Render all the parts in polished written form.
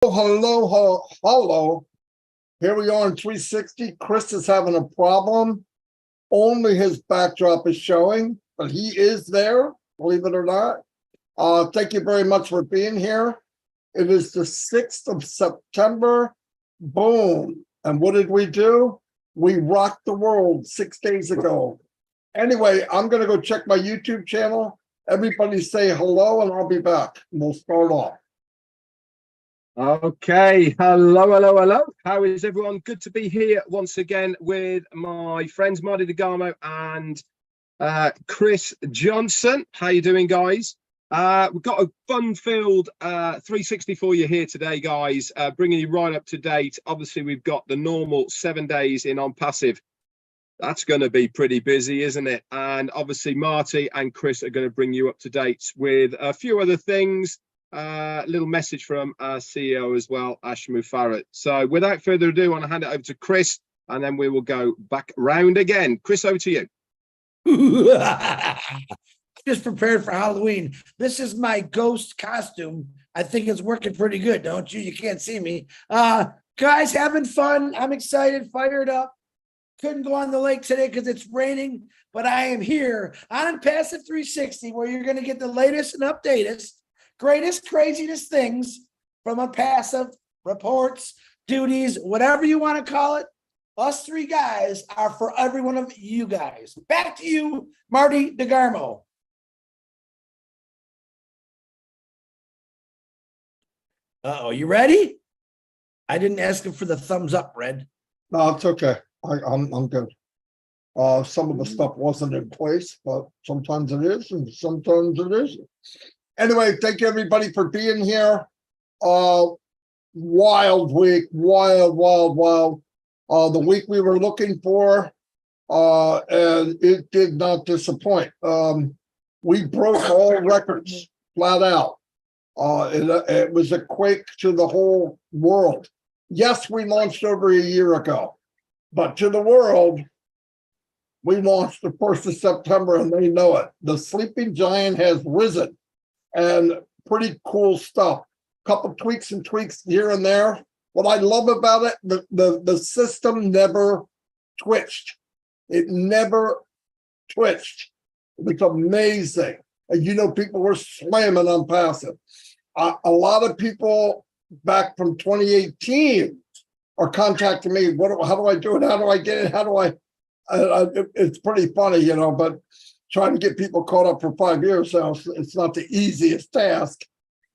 Hello. Here we are in 360. Chrish is having a problem. Only his backdrop is showing, but he is there, believe it or not. Thank you very much for being here. It is the 6th of September. Boom. And what did we do? We rocked the world 6 days ago. Anyway, I'm going to go check my YouTube channel. Everybody say hello, and I'll be back. We'll start off. Okay, hello. How is everyone? Good to be here once again with my friends Marty DeGarmo and Chris Johnson. How you doing, guys? We've got a fun-filled 360 for you here today, guys, bringing you right up to date. Obviously, we've got the normal 7 days in on passive. That's going to be pretty busy, isn't it? And obviously, Marty and Chris are going to bring you up to date with a few other things. Little message from our CEO as well, Ash Mufarrat. So without further ado, I want to hand it over to Chris, and then we will go back round again. Chris, over to you. Just prepared for Halloween. This is my ghost costume. I think it's working pretty good, don't you? You can't see me. Guys, having fun. I'm excited, fired up. Couldn't go on the lake today because it's raining, but I am here on Passive 360, where you're going to get the latest and updatest, greatest, craziest things from a passive, reports, duties, whatever you want to call it. Us three guys are for every one of you guys. Back to you, Marty DeGarmo. Uh-oh, you ready? I didn't ask him for the thumbs up, Red. No, it's okay. I'm good. Some of the stuff wasn't in place, but sometimes it is, and sometimes it isn't. Anyway, thank you everybody for being here. Wild week, wild. The week we were looking for, and it did not disappoint. We broke all records, flat out. It was a quake to the whole world. Yes, we launched over a year ago, but to the world, we launched the 1st of September, and they know it. The sleeping giant has risen. And pretty cool stuff. Couple tweaks here and there. What I love about it, the system never twitched. It never twitched. It was amazing. And people were slamming on passive. A lot of people back from 2018 are contacting me. How do I do it? How do I get it? How do I? It's pretty funny, but trying to get people caught up for 5 years now, it's not the easiest task.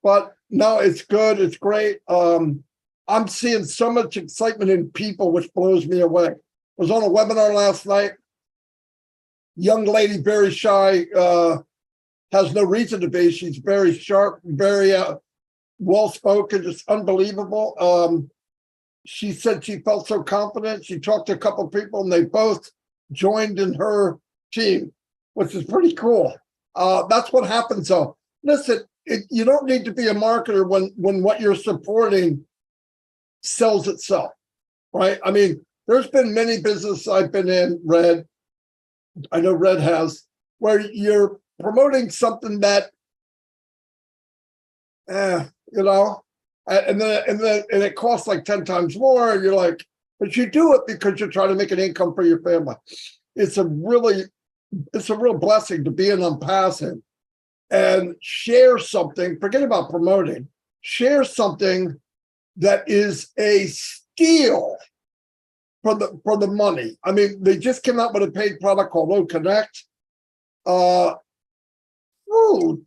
But no, it's good. It's great. I'm seeing so much excitement in people, which blows me away. I was on a webinar last night. Young lady, very shy, has no reason to be. She's very sharp, very well-spoken, just unbelievable. She said she felt so confident. She talked to a couple of people, and they both joined in her team, which is pretty cool. That's what happens, though. Listen, you don't need to be a marketer when what you're supporting sells itself, right? I mean, there's been many businesses I've been in, Red, I know Red has, where you're promoting something that, and it costs like 10 times more, and you're like, but you do it because you're trying to make an income for your family. It's a real blessing to be in on passive and share something. Forget about promoting. Share something that is a steal for the money. I mean, they just came out with a paid product called O Connect.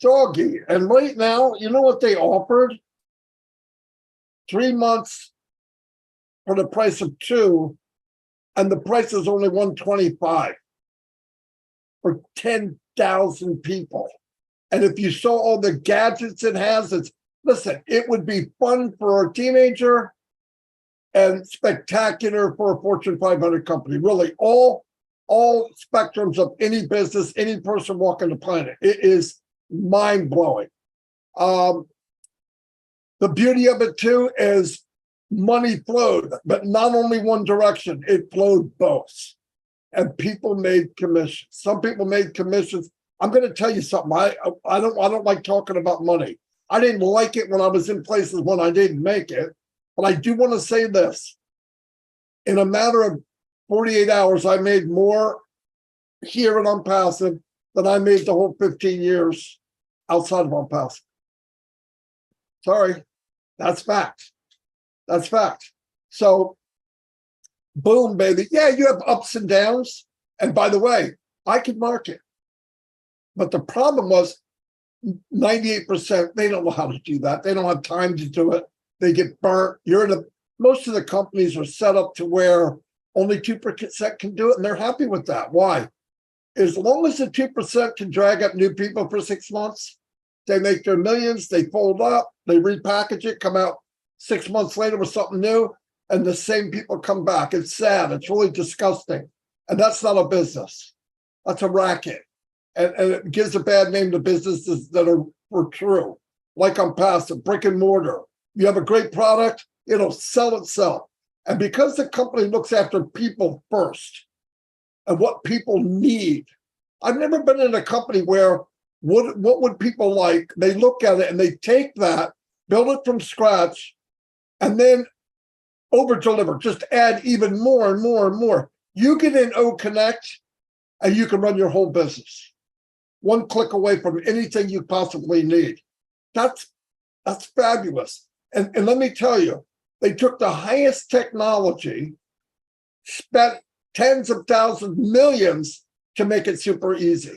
Doggy. And right now, you know what they offered? 3 months for the price of 2, and the price is only $125 for 10,000 people. And if you saw all the gadgets it has, listen, it would be fun for a teenager and spectacular for a Fortune 500 company. Really, all spectrums of any business, any person walking the planet. It is mind-blowing. The beauty of it, too, is money flowed, but not only one direction, it flowed both. And people made commissions. Some people made commissions. I'm going to tell you something. I don't like talking about money. I didn't like it when I was in places when I didn't make it. But I do want to say this. In a matter of 48 hours, I made more here and on passive than I made the whole 15 years outside of on passive. Sorry, that's fact. That's fact. So, boom, baby. Yeah, you have ups and downs. And by the way, I could market. But the problem was 98%, they don't know how to do that. They don't have time to do it. They get burnt. Most of the companies are set up to where only 2% can do it, and they're happy with that. Why? As long as the 2% can drag up new people for 6 months, they make their millions, they fold up, they repackage it, come out 6 months later with something new, and the same people come back. It's sad. It's really disgusting. And that's not a business. That's a racket. And it gives a bad name to businesses that are true. Like on passive, brick and mortar. You have a great product, it'll sell itself. And because the company looks after people first and what people need, I've never been in a company where what would people like? They look at it and they take that, build it from scratch, and then over deliver, just add even more and more and more. You get in O Connect and you can run your whole business. One click away from anything you possibly need. That's fabulous. And let me tell you, they took the highest technology, spent tens of thousands, millions to make it super easy.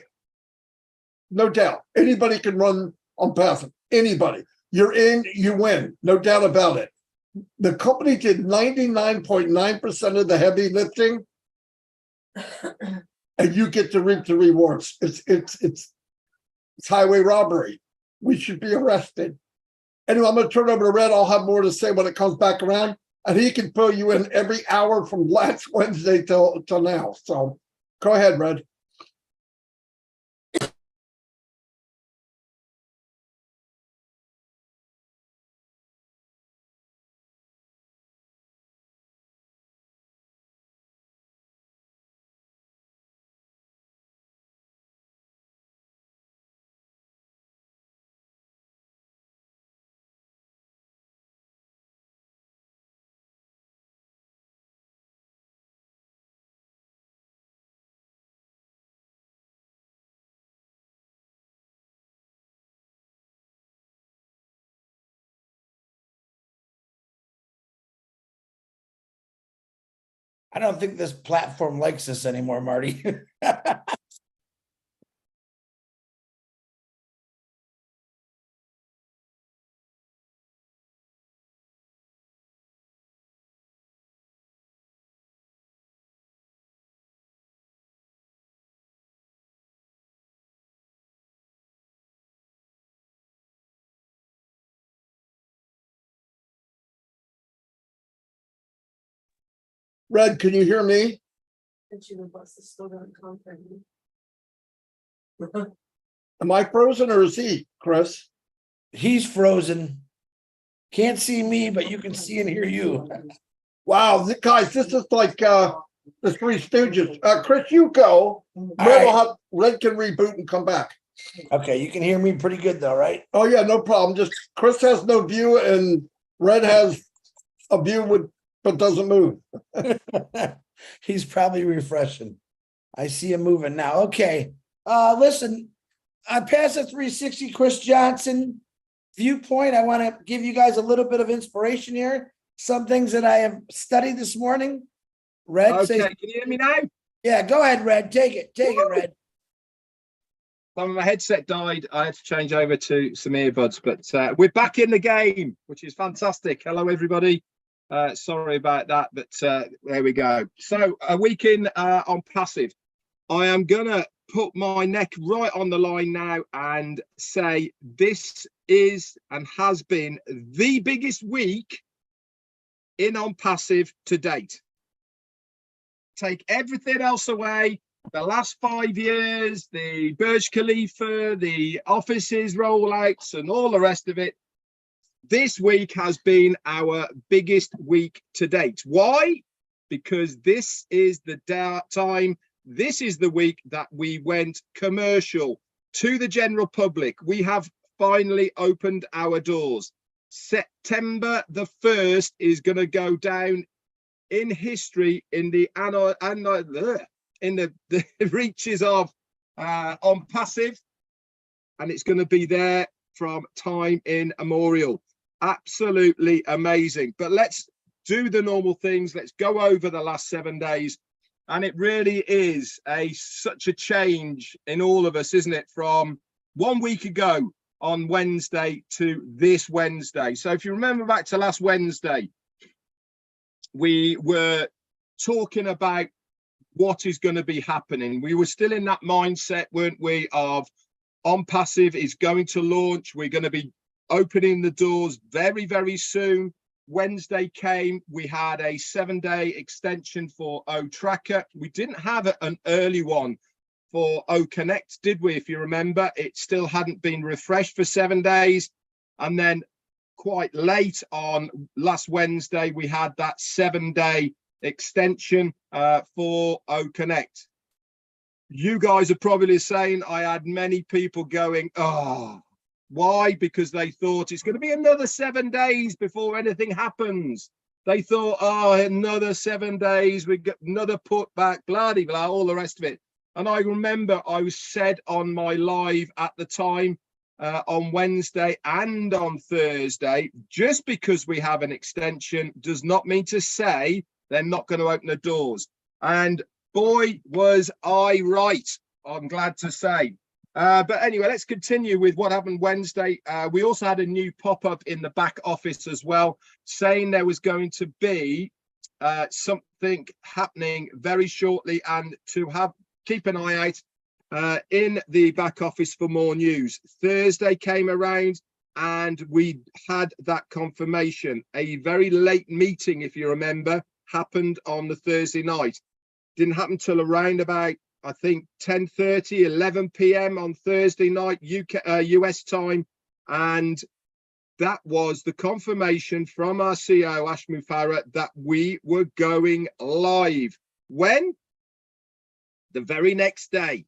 No doubt. Anybody can run on passive. Anybody. You're in, you win. No doubt about it. The company did 99.9% of the heavy lifting, and you get to reap the rewards. It's highway robbery. We should be arrested. Anyway, I'm going to turn it over to Red. I'll have more to say when it comes back around, and he can fill you in every hour from last Wednesday till now. So go ahead, Red. I don't think this platform likes us anymore, Marty. Red, can you hear me? Am I frozen or is he, Chris? He's frozen. Can't see me, but you can see and hear you. Wow, guys, this is like the Three Stooges. Chris, you go. Red can reboot and come back. Okay, you can hear me pretty good though, right? Oh yeah, no problem. Just Chris has no view and Red has a view but doesn't move. He's probably refreshing. I see him moving now. Okay. Listen, I passed the 360 Chrish Johnson viewpoint. I want to give you guys a little bit of inspiration here. Some things that I have studied this morning. Red, Okay, can you hear me now? Yeah, go ahead, Red. Take it, Red. When my headset died, I had to change over to some earbuds, but we're back in the game, which is fantastic. Hello, everybody. Sorry about that, but there we go. So a week in on passive. I am going to put my neck right on the line now and say this is and has been the biggest week in on passive to date. Take everything else away. The last 5 years, the Burj Khalifa, the offices rollouts and all the rest of it. This week has been our biggest week to date. Why? Because this is the time, this is the week that we went commercial to the general public. We have finally opened our doors. September the 1st is going to go down in history in the the reaches of On Passive, and it's going to be there from time immemorial. Absolutely amazing. But let's do the normal things. Let's go over the last 7 days. And it really is such a change in all of us, isn't it? From 1 week ago on Wednesday to this Wednesday. So if you remember back to last Wednesday, we were talking about what is going to be happening. We were still in that mindset, weren't we, of On Passive is going to launch. We're going to be opening the doors very, very soon. Wednesday came, we had a 7-day extension for O Tracker. We didn't have an early one for O Connect, did we? If you remember, it still hadn't been refreshed for 7 days. And then quite late on last Wednesday, we had that 7-day extension for O Connect. You guys are probably saying, I had many people going, oh, why? Because they thought it's going to be another 7 days before anything happens. They thought, oh, another 7 days, we get another putback, blah, blah, blah, all the rest of it. And I remember I was said on my live at the time, on Wednesday and on Thursday, just because we have an extension does not mean to say they're not going to open the doors. And boy, was I right, I'm glad to say. But anyway, let's continue with what happened Wednesday. We also had a new pop-up in the back office as well, saying there was going to be something happening very shortly, and to keep an eye out in the back office for more news. Thursday came around and we had that confirmation. A very late meeting, if you remember, happened on the Thursday night. Didn't happen till around about, I think, 10:30, 11 p.m. on Thursday night, US time. And that was the confirmation from our CEO, Ash Mufareh, that we were going live. When? The very next day,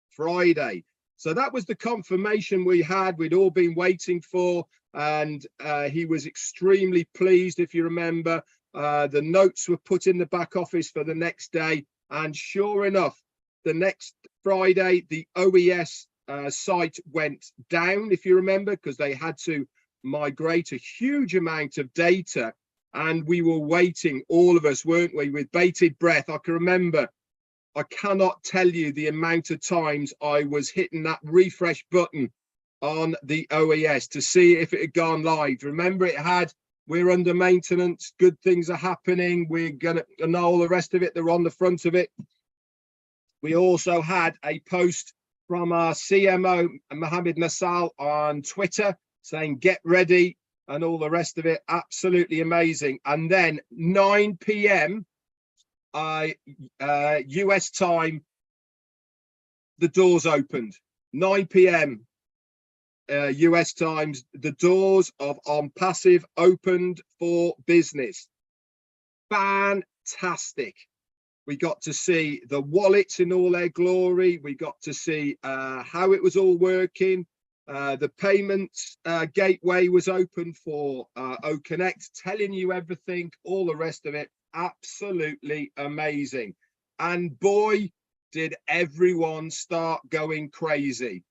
Friday. So that was the confirmation we had. We'd all been waiting for, and he was extremely pleased. If you remember, the notes were put in the back office for the next day, and sure enough, the next Friday, the OES site went down, if you remember, because they had to migrate a huge amount of data, and we were waiting, all of us, weren't we, with bated breath. I can remember, I cannot tell you the amount of times I was hitting that refresh button on the OES to see if it had gone live. Remember, it had, we're under maintenance, good things are happening, we're gonna, and all the rest of it, they're on the front of it. We also had a post from our CMO, Mohammed Nassal, on Twitter saying, get ready, and all the rest of it. Absolutely amazing. And then 9 p.m. US time, the doors opened. 9 p.m. US times, the doors of On Passive opened for business. Fantastic. We got to see the wallets in all their glory. We got to see how it was all working. The payments gateway was open for O Connect, telling you everything, all the rest of it. Absolutely amazing. And boy, did everyone start going crazy.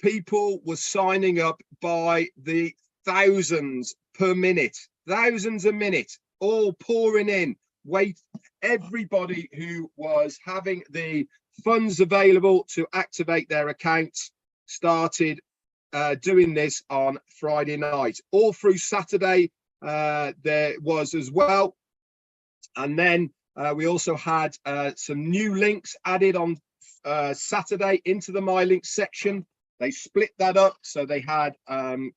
People were signing up by the thousands per minute, thousands a minute, all pouring in. Everybody who was having the funds available to activate their accounts started doing this on Friday night. All through Saturday, there was as well. And then we also had some new links added on Saturday into the My Links section. They split that up. So they had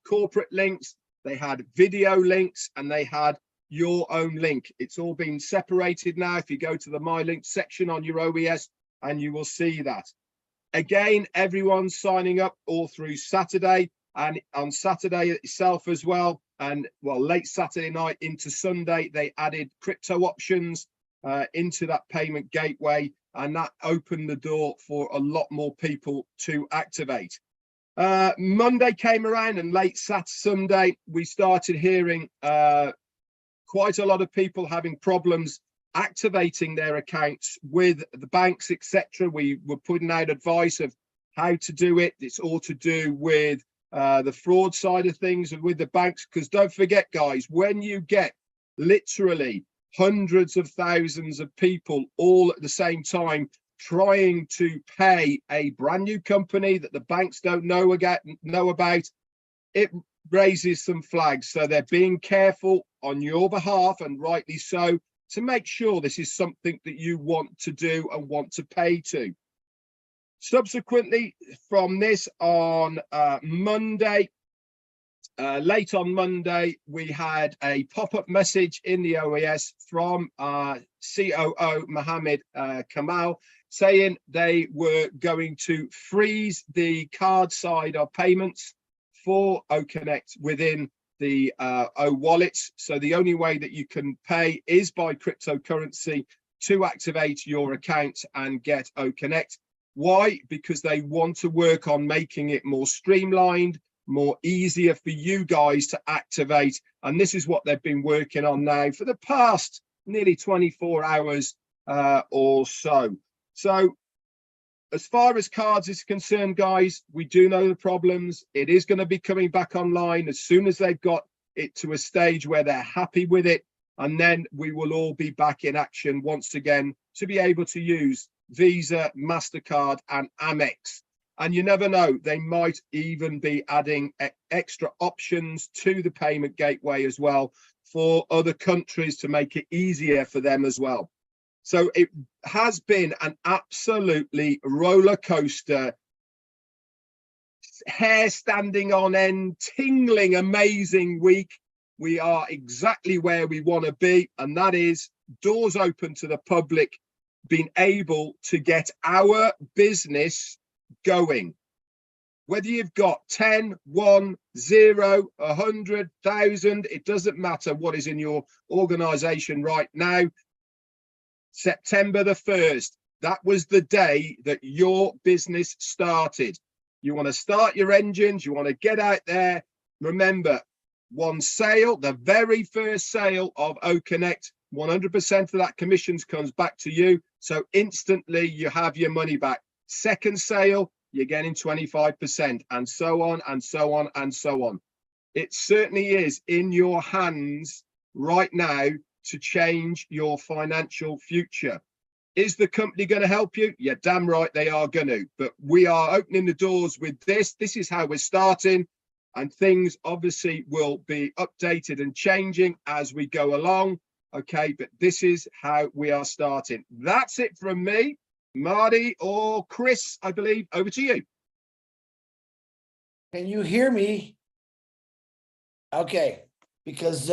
corporate links, they had video links, and they had your own link. It's all been separated now. If you go to the My Links section on your OES, and you will see that. Again, everyone's signing up all through Saturday, and on Saturday itself as well. And well, late Saturday night into Sunday, they added crypto options into that payment gateway, and that opened the door for a lot more people to activate. Monday came around, and late Sunday, we started hearing quite a lot of people having problems activating their accounts with the banks, etc. We were putting out advice of how to do it. It's all to do with the fraud side of things and with the banks, because don't forget, guys, when you get literally hundreds of thousands of people all at the same time trying to pay a brand new company that the banks don't know about, it raises some flags. So they're being careful on your behalf, and rightly so, to make sure this is something that you want to do and want to pay to. Subsequently, from this on Monday, late on Monday, we had a pop-up message in the OAS from COO Mohammed Kamal saying they were going to freeze the card side of payments for OConnect within the O wallets. So the only way that you can pay is by cryptocurrency to activate your account and get OConnect. Why? Because they want to work on making it more streamlined, more easier for you guys to activate. And this is what they've been working on now for the past nearly 24 hours or so. So as far as cards is concerned, guys, we do know the problems. It is going to be coming back online as soon as they've got it to a stage where they're happy with it. And then we will all be back in action once again to be able to use Visa, MasterCard and Amex. And you never know, they might even be adding extra options to the payment gateway as well for other countries to make it easier for them as well. So it has been an absolutely roller coaster, hair standing on end, tingling, amazing week. We are exactly where we want to be, and that is doors open to the public, being able to get our business going. Whether you've got 10, 1, 0, 100,000, it doesn't matter what is in your organization right now. September the 1st, that was the day that your business started. You want to start your engines, you want to get out there. Remember, one sale, the very first sale of OConnect, 100% of that commissions comes back to you. So instantly you have your money back. Second sale, you're getting 25%, and so on and so on and so on. It certainly is in your hands right now to change your financial future. Is the company going to help you? Yeah, damn right they are going to. But we are opening the doors with this. This is how we're starting. And things obviously will be updated and changing as we go along. Okay, but this is how we are starting. That's it from me. Marty or Chris, I believe, over to you. Can you hear me? Okay, because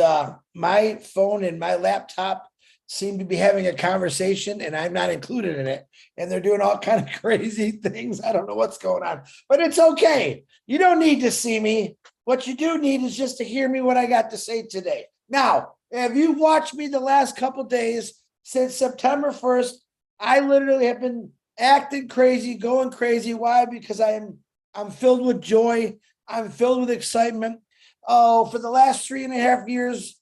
my phone and my laptop seem to be having a conversation and I'm not included in it. And they're doing all kind of crazy things. I don't know what's going on, but it's okay. You don't need to see me. What you do need is just to hear me what I got to say today. Now, if you watched me the last couple days since September 1st, I literally have been acting crazy, going crazy. Why? Because I'm filled with joy. I'm filled with excitement. Oh, for the last 3.5 years,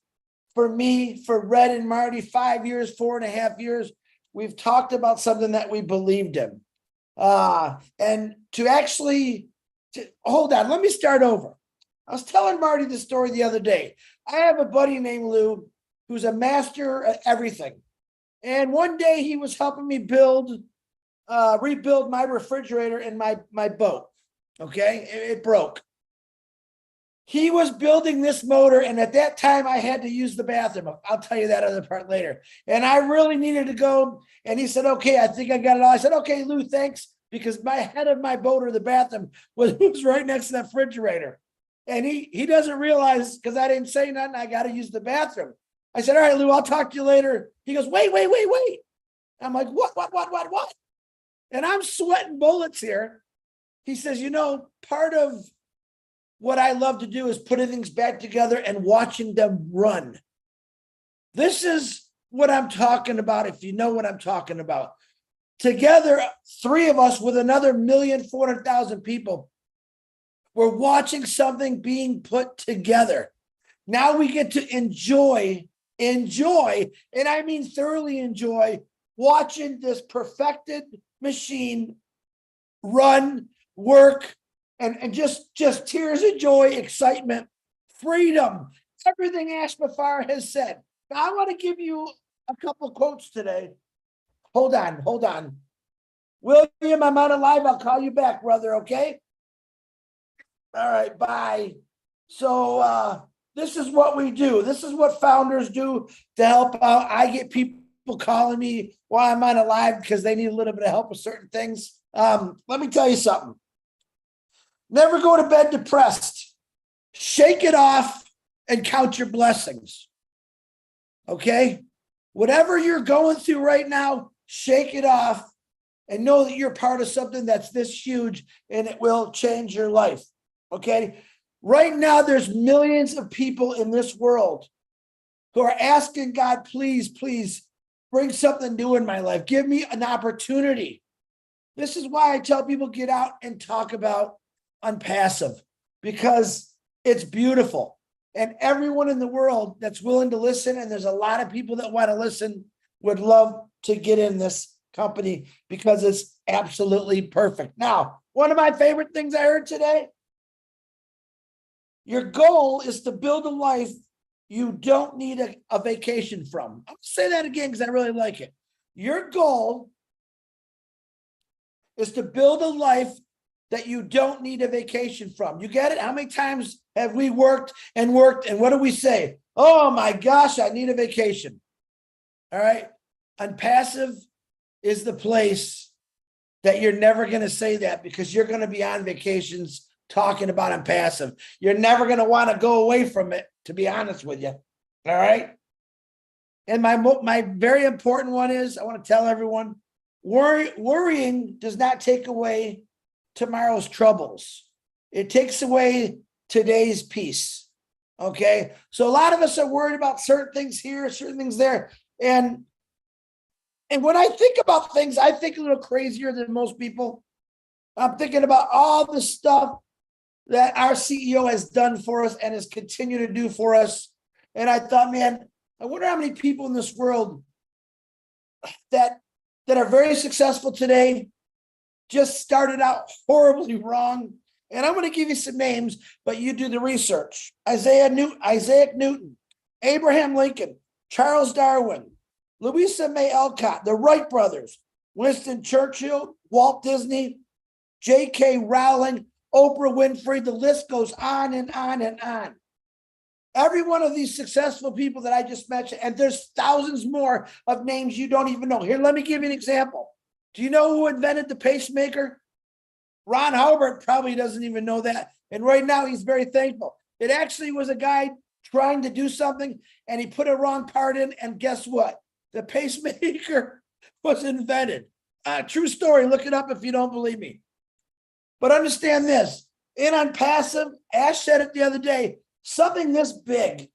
for me, for Red and Marty, 5 years, 4.5 years, we've talked about something that we believed in. And to actually, hold on, let me start over. I was telling Marty the story the other day. I have a buddy named Lou who's a master at everything. And one day he was helping me rebuild my refrigerator in my boat. Okay, it broke. He was building this motor, and at that time I had to use the bathroom. I'll tell you that other part later. And I really needed to go. And he said, okay, I think I got it all. I said, okay, Lou, thanks. Because my head of my boat or the bathroom was right next to that refrigerator. And he doesn't realize, because I didn't say nothing, I got to use the bathroom. I said, all right, Lou, I'll talk to you later. He goes, wait. I'm like, what? And I'm sweating bullets here. He says, part of what I love to do is putting things back together and watching them run. This is what I'm talking about, if you know what I'm talking about. Together, three of us with another 1,400,000 people We're watching something being put together. Now we get to enjoy, and I mean thoroughly enjoy watching this perfected machine run, work, and just tears of joy, excitement, freedom, everything Ash Mafar has said. Now I want to give you a couple quotes today. Hold on. William, I'm on a live. I'll call you back, brother, okay? All right, bye. So this is what we do. This is what founders do to help out. I get people calling me while I'm on a live because they need a little bit of help with certain things. Let me tell you something. Never go to bed depressed. Shake it off and count your blessings. Okay? Whatever you're going through right now, shake it off and know that you're part of something that's this huge and it will change your life. Okay? Right now, there's millions of people in this world who are asking God, please, please bring something new in my life. Give me an opportunity. This is why I tell people get out and talk about Unpassive, because it's beautiful. And everyone in the world that's willing to listen, and there's a lot of people that want to listen, would love to get in this company because it's absolutely perfect. Now, one of my favorite things I heard today, your goal is to build a life you don't need a vacation from. I'll say that again because I really like it. Your goal is to build a life that you don't need a vacation from. You get it? How many times have we worked, and what do we say? Oh my gosh, I need a vacation. All right. Unpassive is the place that you're never going to say that, because you're going to be on vacations talking about Unpassive. You're never going to want to go away from it, to be honest with you. All right. And my very important one is, I want to tell everyone, worrying does not take away tomorrow's troubles. It takes away today's peace. Okay. So a lot of us are worried about certain things here, certain things there. And when I think about things, I think a little crazier than most people. I'm thinking about all the stuff that our CEO has done for us and has continued to do for us. And I thought, man, I wonder how many people in this world that are very successful today just started out horribly wrong. And I'm going to give you some names, but you do the research. Isaac Newton, Abraham Lincoln, Charles Darwin, Louisa May Alcott, the Wright brothers, Winston Churchill, Walt Disney, J.K. Rowling, Oprah Winfrey. The list goes on and on and on. Every one of these successful people that I just mentioned, and there's thousands more of names you don't even know. Here, let me give you an example. Do you know who invented the pacemaker? Ron Hubbard probably doesn't even know that. And right now he's very thankful. It actually was a guy trying to do something and he put a wrong part in, and guess what? The pacemaker was invented. True story. Look it up if you don't believe me. But understand this. In Unpassive, Ash said it the other day, something this big,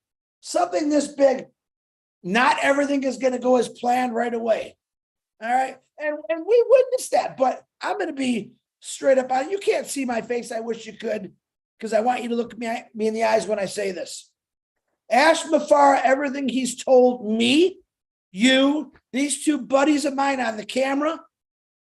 not everything is going to go as planned right away. All right. And we witnessed that, but I'm going to be straight up on it. You can't see my face. I wish you could, because I want you to look me in the eyes when I say this. Ash Mafar, everything he's told me, you, these two buddies of mine on the camera,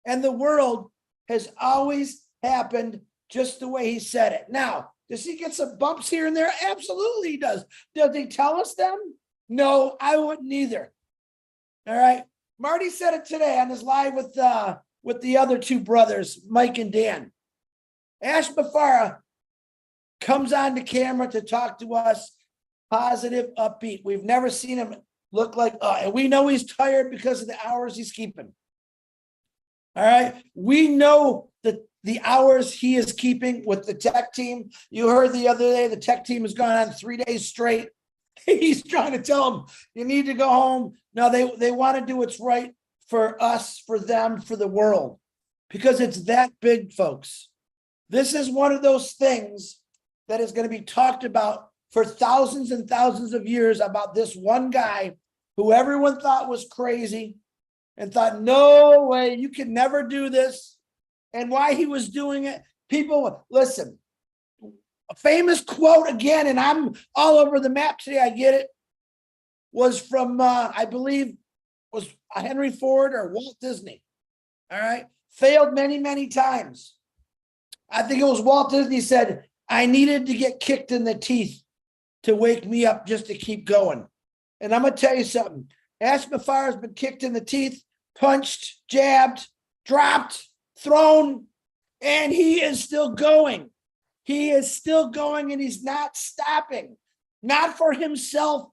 and the world has always happened just the way he said it. Now, does he get some bumps here and there? Absolutely he does. Does he tell us them? No, I wouldn't either. All right. Marty said it today on his live with the other two brothers, Mike and Dan. Ash Mafara comes on the camera to talk to us, positive, upbeat. We've never seen him look like, and we know he's tired because of the hours he's keeping. All right. We know that the hours he is keeping with the tech team. You heard the other day, the tech team has gone on 3 days straight. He's trying to tell them, you need to go home. No, they want to do what's right for us, for them, for the world, because it's that big, folks. This is one of those things that is going to be talked about for thousands and thousands of years, about this one guy who everyone thought was crazy and thought, no way, you can never do this. And why he was doing it. People, listen, famous quote again, and I'm all over the map today. I get it. Was from, I believe, was Henry Ford or Walt Disney. All right. Failed many, many times. I think it was Walt Disney said, I needed to get kicked in the teeth to wake me up just to keep going. And I'm going to tell you something. Ash Mafar has been kicked in the teeth, punched, jabbed, dropped, thrown, and he is still going. He is still going and he's not stopping. Not for himself.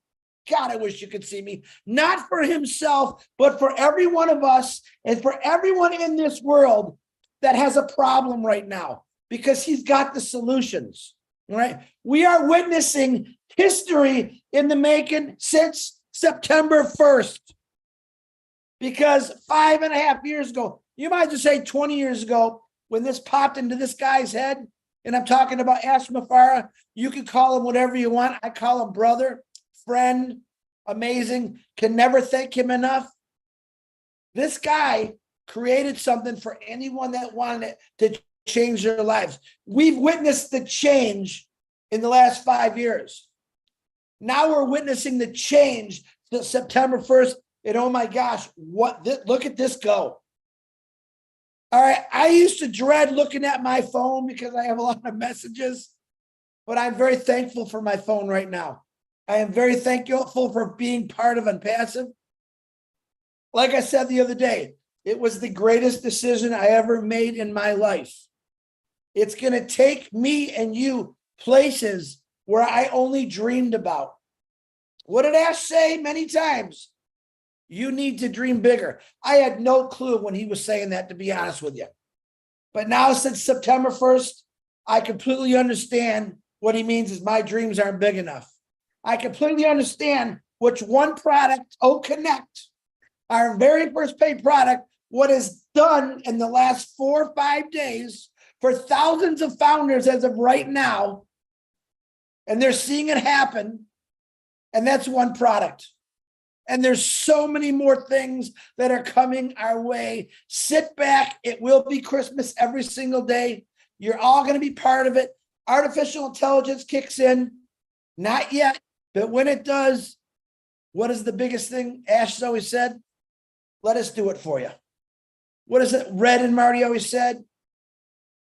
God, I wish you could see me. Not for himself, but for every one of us and for everyone in this world that has a problem right now, because he's got the solutions, right? We are witnessing history in the making since September 1st, because 5.5 years ago, you might just say 20 years ago, when this popped into this guy's head, and I'm talking about Ash Mafara, you can call him whatever you want. I call him brother, friend, amazing, can never thank him enough. This guy created something for anyone that wanted to change their lives. We've witnessed the change in the last 5 years. Now we're witnessing the change to September 1st. And oh my gosh, look at this go. All right. I used to dread looking at my phone because I have a lot of messages, but I'm very thankful for my phone right now. I am very thankful for being part of Unpassive. Like I said the other day, it was the greatest decision I ever made in my life. It's going to take me and you places where I only dreamed about. What did Ash say many times? You need to dream bigger. I had no clue when he was saying that, to be honest with you. But now since September 1st, I completely understand what he means is my dreams aren't big enough. I completely understand which one product, Connect, our very first paid product, what is done in the last 4 or 5 days for thousands of founders as of right now. And they're seeing it happen. And that's one product. And there's so many more things that are coming our way. Sit back. It will be Christmas every single day. You're all going to be part of it. Artificial intelligence kicks in. Not yet, but when it does, what is the biggest thing Ash has always said? Let us do it for you. What is it Red and Marty always said?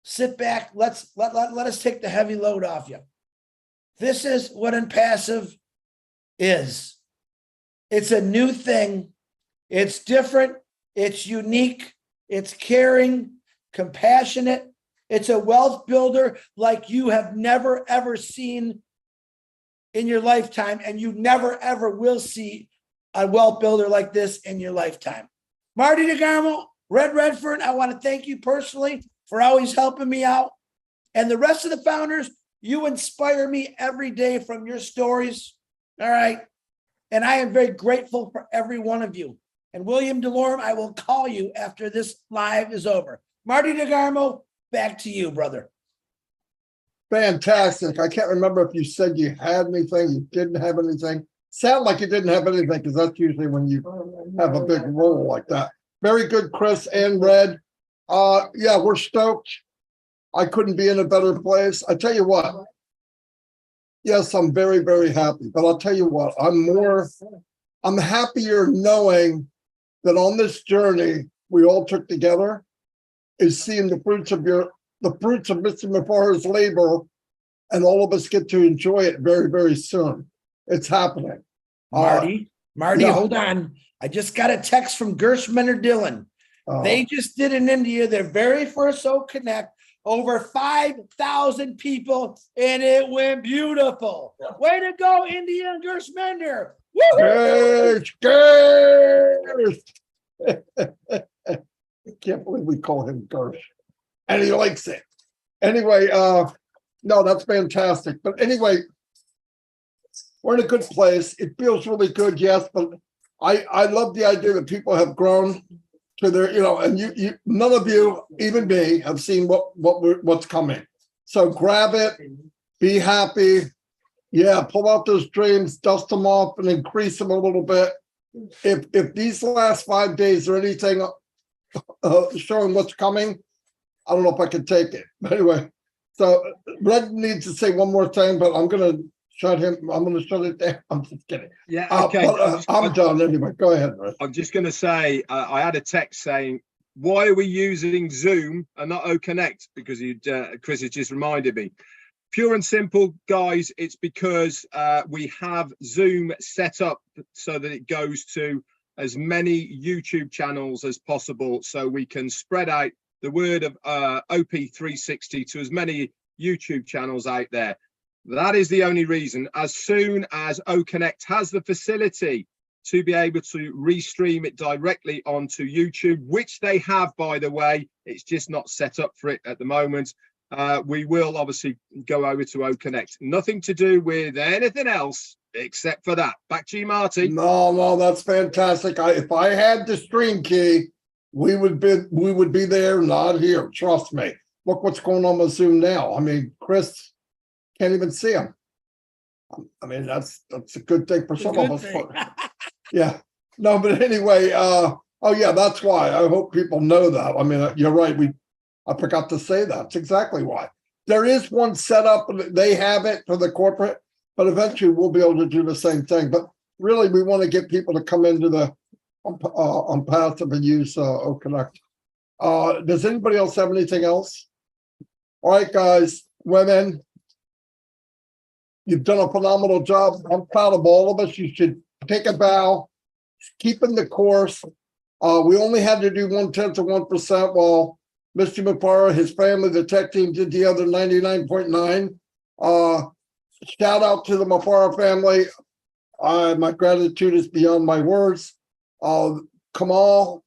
Sit back. Let us take the heavy load off you. This is what Unpassive is. It's a new thing. It's different. It's unique. It's caring, compassionate. It's a wealth builder like you have never, ever seen in your lifetime. And you never, ever will see a wealth builder like this in your lifetime. Marty DeGarmo, Red Redfern, I want to thank you personally for always helping me out. And the rest of the founders, you inspire me every day from your stories. All right. And I am very grateful for every one of you. And William DeLorme, I will call you after this live is over. Marty DeGarmo, back to you, brother. Fantastic. I can't remember if you said you had anything, you didn't have anything. Sound like you didn't have anything, because that's usually when you have a big role like that. Very good, Chris and Red. Yeah, we're stoked. I couldn't be in a better place. I tell you what. Yes, I'm very, very happy. But I'll tell you what, I'm happier knowing that on this journey we all took together is seeing the fruits of Mr. Mafar's labor, and all of us get to enjoy it very, very soon. It's happening. Marty, yeah. Hold on. I just got a text from Gershman Dillon. They just did in India their very first Connect. Over 5,000 people, and it went beautiful. Yeah. Way to go, India and Gershmender. I can't believe we call him Gersh. And he likes it. Anyway, no, that's fantastic. But anyway, we're in a good place. It feels really good, yes, but I love the idea that people have grown to their, and you none of you, even me, have seen what's coming. So grab it, be happy. Yeah, pull out those dreams, dust them off, and increase them a little bit. If these last 5 days are anything showing what's coming, I don't know if I can take it. But anyway, So Red needs to say one more thing, but I'm gonna shut it down. I'm just kidding. Yeah, okay. I'm done anyway. Go ahead, Red. I'm just going to say, I had a text saying, why are we using Zoom and not OConnect? Because Chris has just reminded me. Pure and simple, guys, it's because we have Zoom set up so that it goes to as many YouTube channels as possible, so we can spread out the word of OP360 to as many YouTube channels out there. That is the only reason. As soon as OConnect has the facility to be able to restream it directly onto YouTube, which they have, by the way, it's just not set up for it at the moment. We will obviously go over to OConnect. Nothing to do with anything else except for that. Back to you, Marty. No, that's fantastic. If I had the stream key, we would be there, not here. Trust me. Look what's going on with Zoom now. I mean, Chris can't even see him. I mean, that's a good thing for some of us. Yeah. No, but anyway, oh yeah, that's why. I hope people know that. I mean, you're right. I forgot to say that. That's exactly why. There is one set up. They have it for the corporate, but eventually we'll be able to do the same thing. But really, we want to get people to come into the on passive and use OConnect. Does anybody else have anything else? All right, guys, women, you've done a phenomenal job. I'm proud of all of us. You should take a bow, keep in the course. We only had to do 1/10 of 1%, while Mr. Mapara, his family, the tech team did the other 99.9. Shout out to the Mapara family. My gratitude is beyond my words. Kamal,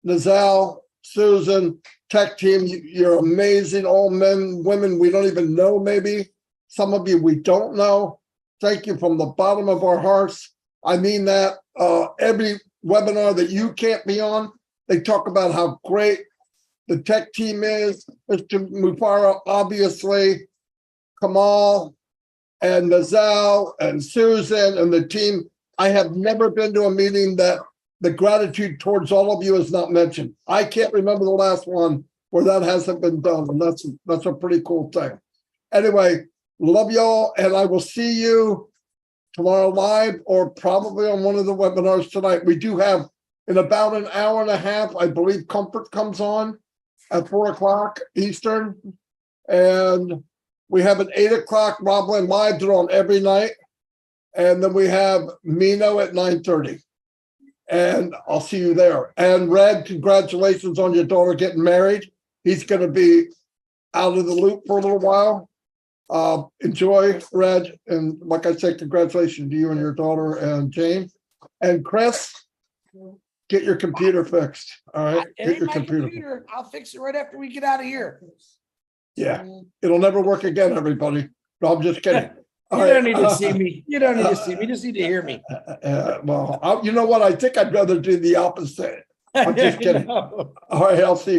Nazal, Susan, tech team, you're amazing. All men, women, we don't even know, maybe. Some of you we don't know. Thank you from the bottom of our hearts. I mean that. Every webinar that you can't be on, they talk about how great the tech team is. Mr. Mufara, obviously, Kamal and Nazal and Susan and the team. I have never been to a meeting that the gratitude towards all of you is not mentioned. I can't remember the last one where that hasn't been done, and that's a pretty cool thing. Anyway, love y'all, and I will see you tomorrow live or probably on one of the webinars tonight. We do have, in about an hour and a half, I believe Comfort comes on at 4 o'clock Eastern. And we have an 8 o'clock Rob Lynn Live. They're on every night. And then we have Mino at 9:30. And I'll see you there. And Red, congratulations on your daughter getting married. He's going to be out of the loop for a little while. Enjoy, Red, and like I said, congratulations to you and your daughter and Jane. And Chris, get your computer fixed. All right, get your computer. I'll fix it right after we get out of here. Yeah, it'll never work again, everybody. No, I'm just kidding. You don't need to see me. You don't need to see me. You just need to hear me. Well, you know what? I think I'd rather do the opposite. I'm just kidding. All right, I'll see you guys.